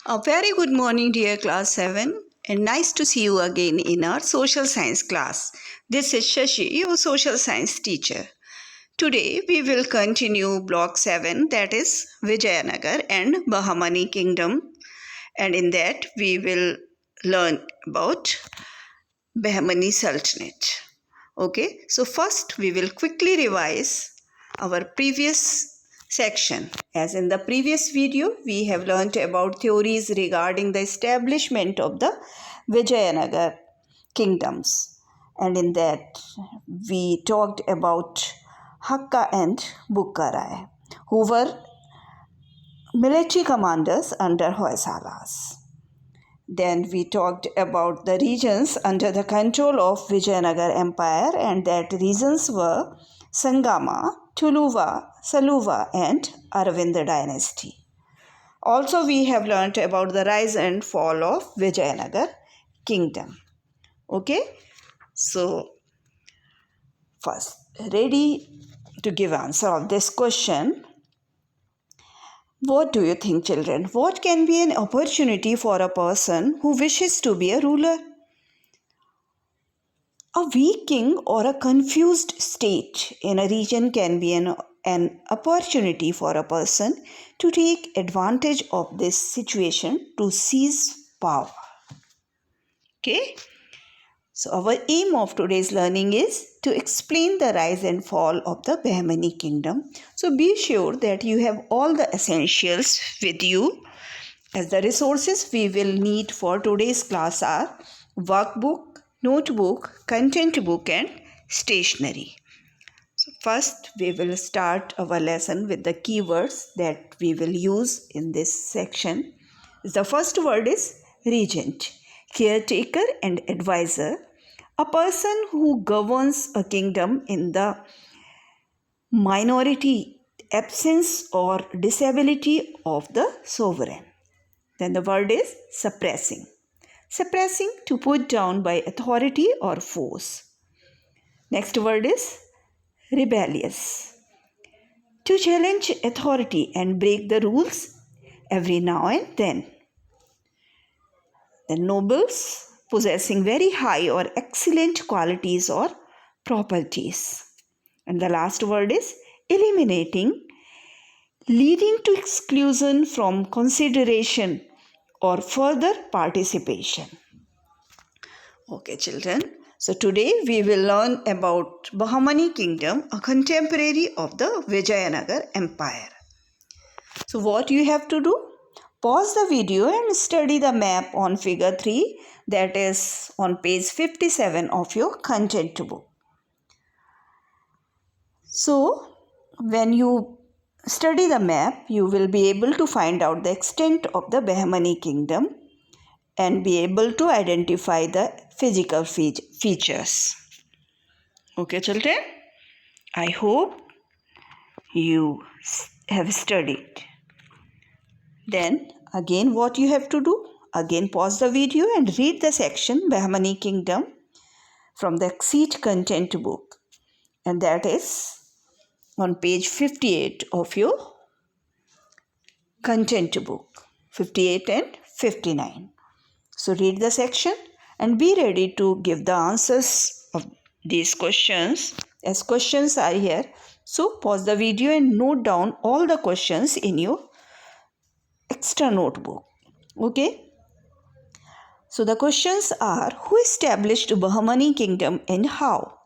A very good morning, dear class 7, and nice to see you again in our social science class. This is Shashi, your social science teacher. Today we will continue block 7, that is Vijayanagar and Bahamani Kingdom, and in that we will learn about Bahmani Sultanate. Okay, so first we will quickly revise our previous section. As in the previous video, we have learnt about theories regarding the establishment of the Vijayanagar kingdoms. And in that, we talked about Hakka and Bukka who were military commanders under Hoysalas. Then we talked about the regions under the control of Vijayanagar Empire, and that regions were Sangama, Tuluva, Saluva, and Aravinda dynasty. Also, we have learnt about the rise and fall of Vijayanagar kingdom. Okay, so first, ready to give answer of this question. What do you think, children? What can be an opportunity for a person who wishes to be a ruler? A weak king or a confused state in a region can be an opportunity for a person to take advantage of this situation to seize power. Okay? So, our aim of today's learning is to explain the rise and fall of the Bahmani kingdom. So, be sure that you have all the essentials with you. As the resources we will need for today's class are workbook, notebook, content book, and stationery. So, first, we will start our lesson with the keywords that we will use in this section. The first word is regent, caretaker, and advisor, a person who governs a kingdom in the minority, absence, or disability of the sovereign. Then the word is suppressing. Suppressing, to put down by authority or force. Next word is rebellious. To challenge authority and break the rules every now and then. The nobles, possessing very high or excellent qualities or properties. And the last word is eliminating, leading to exclusion from consideration or further participation. Okay, children. So today we will learn about Bahmani kingdom, a contemporary of the Vijayanagar Empire. So what you have to do? Pause the video and study the map on figure 3, that is on page 57 of your content book. So when you study the map, you will be able to find out the extent of the Bahmani kingdom and be able to identify the physical features. Okay, children? I hope you have studied. Then again what you have to do? Again pause the video and read the section Bahmani Kingdom from the Exceed Content book, and that is on page 58 of your content book, 58 and 59. So read the section and be ready to give the answers of these questions, as questions are here. So pause the video and note down all the questions in your extra notebook. Okay. So the questions are: who established Bahmani kingdom and how?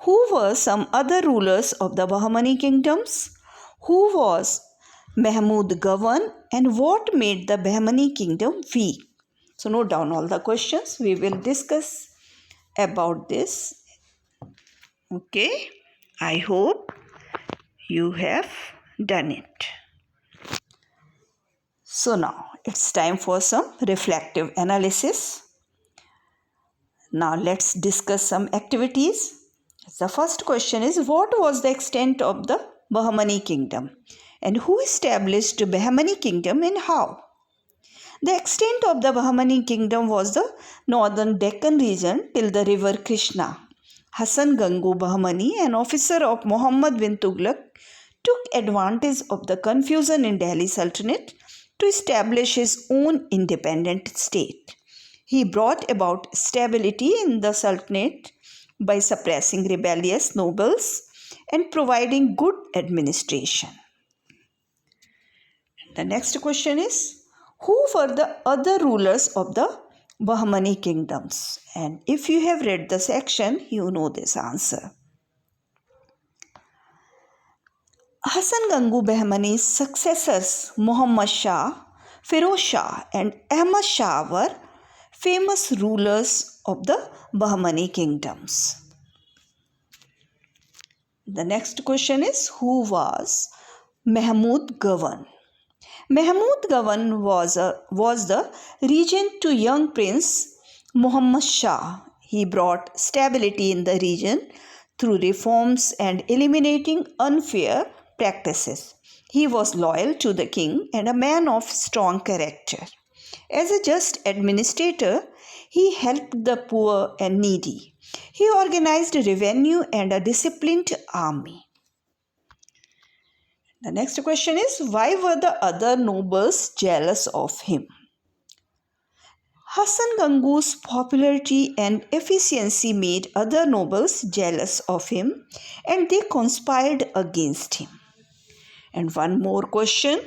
Who were some other rulers of the Bahmani kingdoms? Who was Mahmud govern, and what made the Bahmani kingdom weak? So note down all the questions. We will discuss about this. Okay. I hope you have done it. So now it's time for some reflective analysis. Now let's discuss some activities. The first question is: what was the extent of the Bahmani kingdom? And who established Bahmani kingdom and how? The extent of the Bahmani kingdom was the northern Deccan region till the river Krishna. Hassan Gangu Bahmani, an officer of Muhammad bin Tughlaq, took advantage of the confusion in Delhi Sultanate to establish his own independent state. He brought about stability in the Sultanate by suppressing rebellious nobles and providing good administration. The next question is, who were the other rulers of the Bahmani kingdoms? And if you have read the section, you know this answer. Hasan Gangu Bahmani's successors Muhammad Shah, Firoz Shah and Ahmad Shah were famous rulers of the Bahmani kingdoms. The next question is, who was Mahmud Gawan? Mahmud Gawan was the regent to young prince Muhammad Shah. He brought stability in the region through reforms and eliminating unfair practices. He was loyal to the king and a man of strong character. As a just administrator, he helped the poor and needy. He organized revenue and a disciplined army. The next question is, why were the other nobles jealous of him? Hasan Gangu's popularity and efficiency made other nobles jealous of him and they conspired against him. And one more question.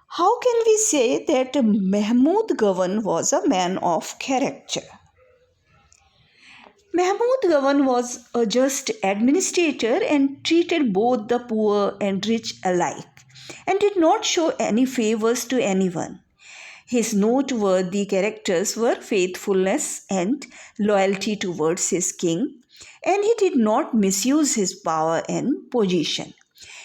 How can we say that Mahmud Gawan was a man of character? Mahmud Gawan was a just administrator and treated both the poor and rich alike and did not show any favors to anyone. His noteworthy characters were faithfulness and loyalty towards his king, and he did not misuse his power and position.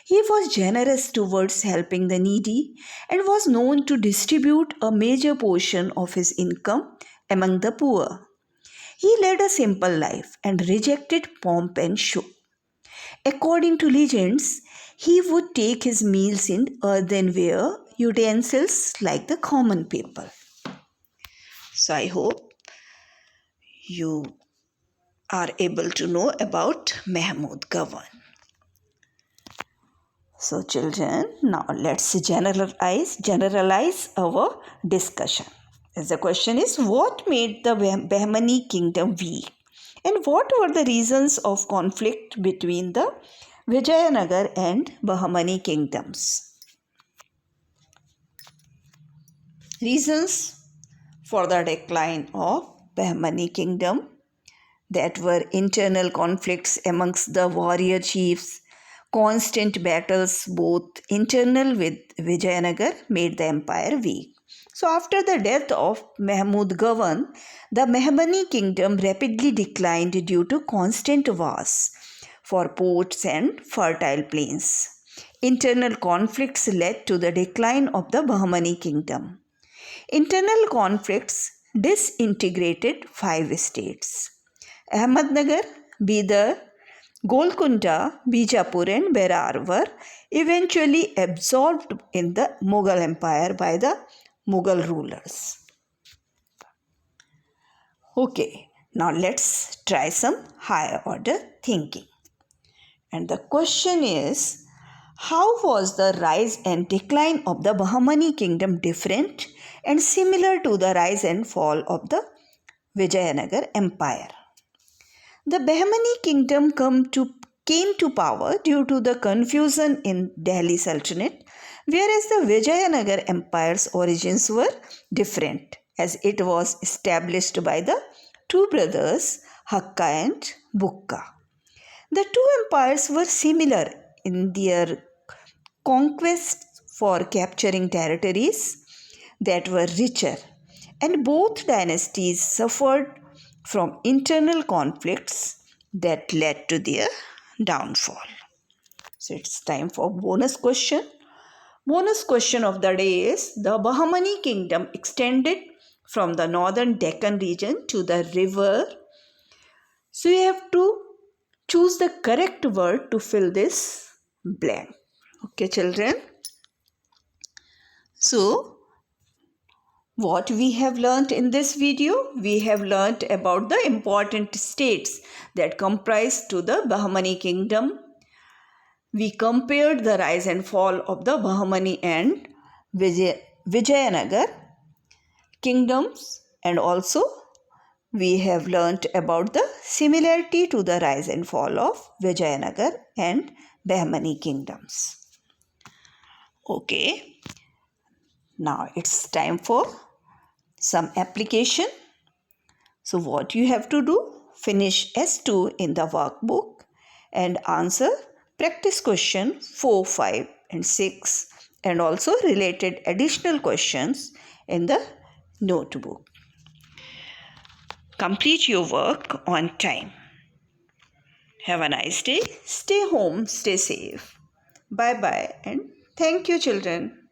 He was generous towards helping the needy and was known to distribute a major portion of his income among the poor. He led a simple life and rejected pomp and show. According to legends, he would take his meals in earthenware utensils like the common people. So I hope you are able to know about Mahmud Gawan. So children, now let's generalize our discussion. The question is, what made the Bahmani kingdom weak? And what were the reasons of conflict between the Vijayanagar and Bahmani kingdoms? Reasons for the decline of Bahmani kingdom, that were internal conflicts amongst the warrior chiefs, constant battles both internal with Vijayanagar made the empire weak. So after the death of Mahmud Gawan, the Bahmani kingdom rapidly declined due to constant wars for ports and fertile plains. Internal conflicts led to the decline of the Bahmani kingdom. Internal conflicts disintegrated 5 states: Ahmednagar, Bidar, Golconda, Bijapur and Berar were eventually absorbed in the Mughal Empire by the Mughal rulers. Okay, now let's try some higher order thinking. And the question is, how was the rise and decline of the Bahmani kingdom different and similar to the rise and fall of the Vijayanagar Empire? The Bahmani kingdom came to power due to the confusion in Delhi Sultanate, whereas the Vijayanagar Empire's origins were different, as it was established by the two brothers Hakka and Bukka. The two empires were similar in their conquests for capturing territories that were richer, and both dynasties suffered from internal conflicts that led to their downfall. So it's time for bonus question. Bonus question of the day is, the Bahmani kingdom extended from the northern Deccan region to the river. So you have to choose the correct word to fill this blank. Okay, children. So what we have learnt in this video? We have learnt about the important states that comprise to the Bahmani kingdom. We compared the rise and fall of the Bahmani and Vijayanagar kingdoms, and also we have learnt about the similarity to the rise and fall of Vijayanagar and Bahmani kingdoms. Okay, now it's time for some application. So what you have to do? Finish S2 in the workbook and answer practice question 4, 5 and 6 and also related additional questions in the notebook. Complete your work on time. Have a nice day. Stay home, stay safe. Bye bye and thank you, children.